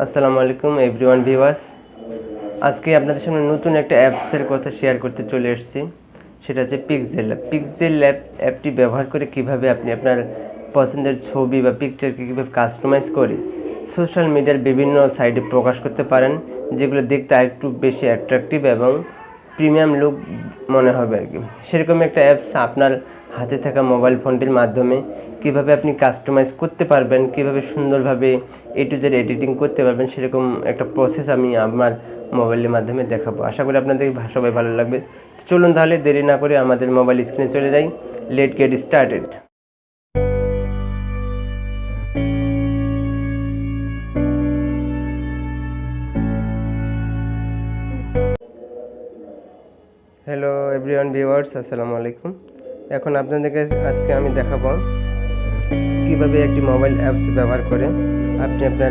আসসালামু আলাইকুম everyone viewers. আজকে আপনাদের সামনে নতুন একটা অ্যাপসের কথা শেয়ার করতে চলে এসেছি। সেটা হচ্ছে পিক্সেল ল্যাব। পিক্সেল ল্যাব অ্যাপটি ব্যবহার করে কিভাবে আপনি আপনার পছন্দের ছবি বা পিকচারকে কীভাবে কাস্টমাইজ করে সোশ্যাল মিডিয়ার বিভিন্ন সাইটে প্রকাশ করতে পারেন, যেগুলো দেখতে আরেকটু বেশি অ্যাট্রাকটিভ এবং প্রিমিয়াম লুক মনে হবে আর কি। সেরকম একটা অ্যাপস আপনার হাতে থাকা মোবাইল ফোনটির মাধ্যমে কিভাবে আপনি কাস্টমাইজ করতে পারবেন, কিভাবে সুন্দরভাবে এ টু জেড এডিটিং করতে পারবেন, সেরকম একটা প্রসেস আমি আমার মোবাইলের মাধ্যমে দেখাবো। আশা করি আপনাদের সবাই ভালো লাগবে। চলুন তাহলে দেরি না করে আমাদের মোবাইল স্ক্রিনে চলে যাই। Late get started. Hello everyone viewers, আসসালামু আলাইকুম। এখন আপনাদেরকে আজকে আমি দেখাবো কিভাবে একটি মোবাইল অ্যাপস ব্যবহার করে আপনি আপনার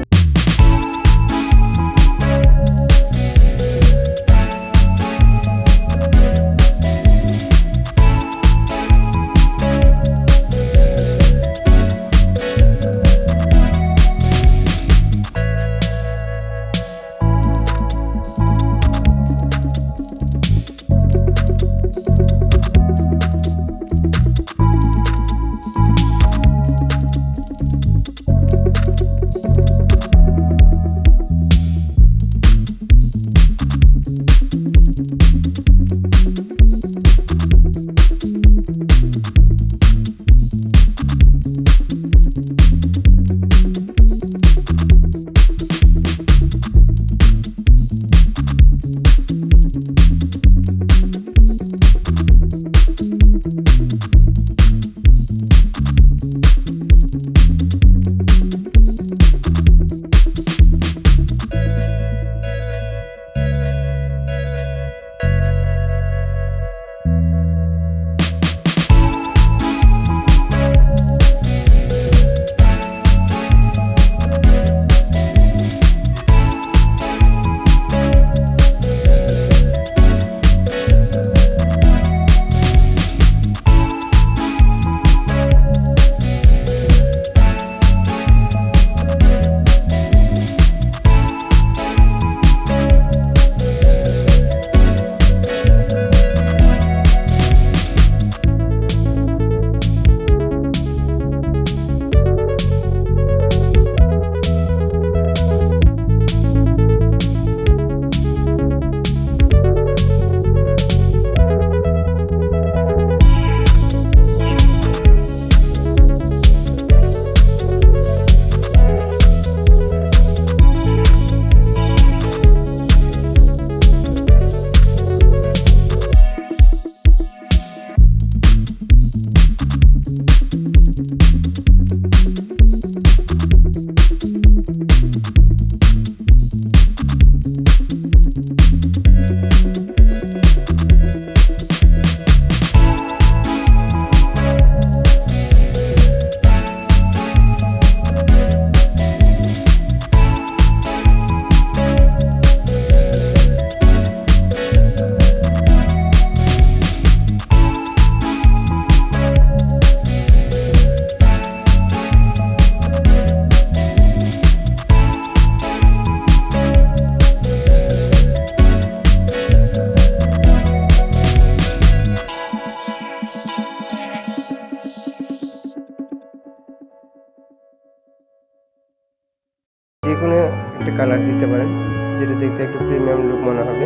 যে কোনো একটা কালার দিতে পারেন, যেটা দেখতে একটু প্রিমিয়াম লুক মনে হবে।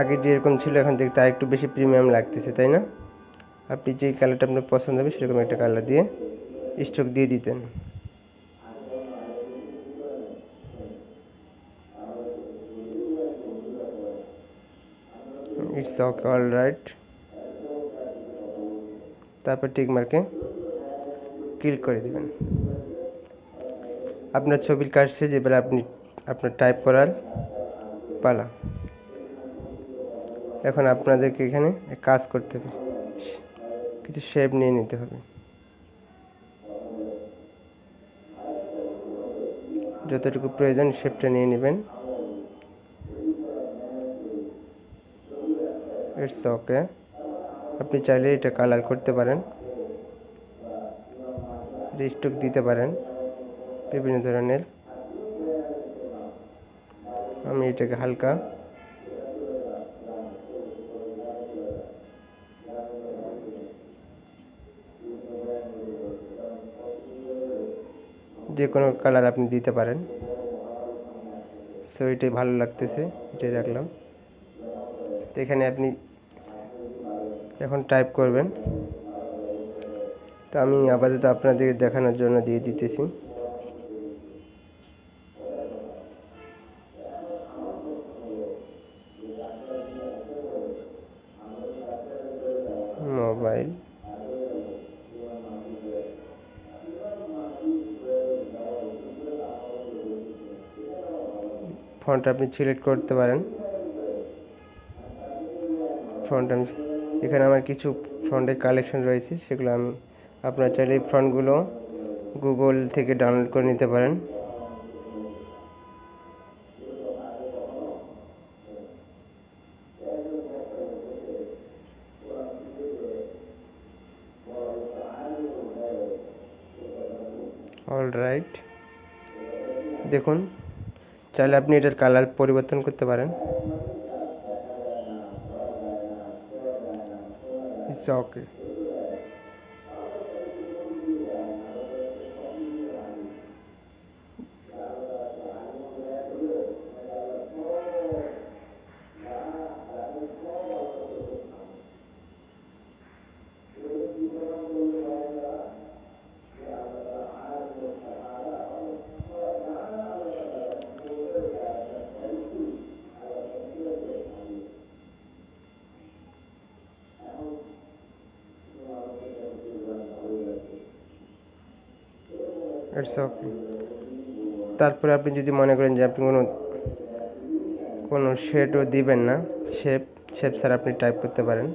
আগে যেরকম ছিল এখন দেখতে আরেকটু বেশি প্রিমিয়াম লাগতেছে, তাই না? আপনি যেই কালারটা আপনার পছন্দ হবে সেরকম একটা কালার দিয়ে স্ট্রোক দিয়ে দিতেন। It's okay, all right. তারপর টিক মার্কে ক্লিক করে দেবেন। আপনার ছবির কাছে যেবেলা আপনি আপনার টাইপ করার পালা। এখন আপনাদেরকে এখানে কাজ করতে হবে, কিছু শেপ নিয়ে নিতে হবে। যতটুকু প্রয়োজন শেপটা নিয়ে নেবেন। It's okay. আপনি চাইলে এটা কালার করতে পারেন। রিস্ট্রোক দিতে পারেন বিভিন্ন ধরনের। আমি এটাকে হালকা যে কোনো কালার আপনি দিতে পারেন। সো এটাই ভালো লাগতেছে, এটাই রাখলাম। তো এখানে আপনি এখন টাইপ করবেন। তো আমি আপাতত আপনাদের দেখানোর জন্য দিয়ে দিতেছি। মোবাইল ফন্ট আপনি সিলেক্ট করতে পারেন। ফন্ট আমি এখানে আমার কিছু ফন্টের কালেকশন রয়েছে, সেগুলো আমি আপনারা চাইলে এই ফন্টগুলো গুগল থেকে ডাউনলোড করে নিতে পারেন। অলরাইট, দেখুন চাইলে আপনি এটার কালার পরিবর্তন করতে পারেন। It's okay. It's okay. তারপরে আপনি যদি মনে করেন যে আপনি কোনো শেডও দিবেন না, শেপ ছাড়া আপনি টাইপ করতে পারেন।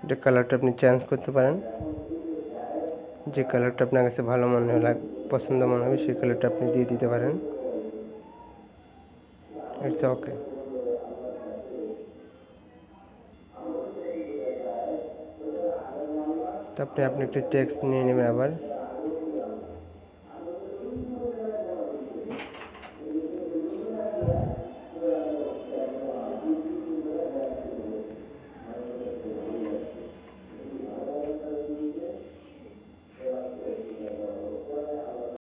এটা কালারটা আপনি চেঞ্জ করতে পারেন। যে কালারটা আপনার কাছে ভালো মনে হয়, পছন্দ মনে হবে, সেই কালারটা আপনি দিয়ে দিতে পারেন। It's okay. তারপরে আপনি একটু টেক্সট নিয়ে নেবেন আবার।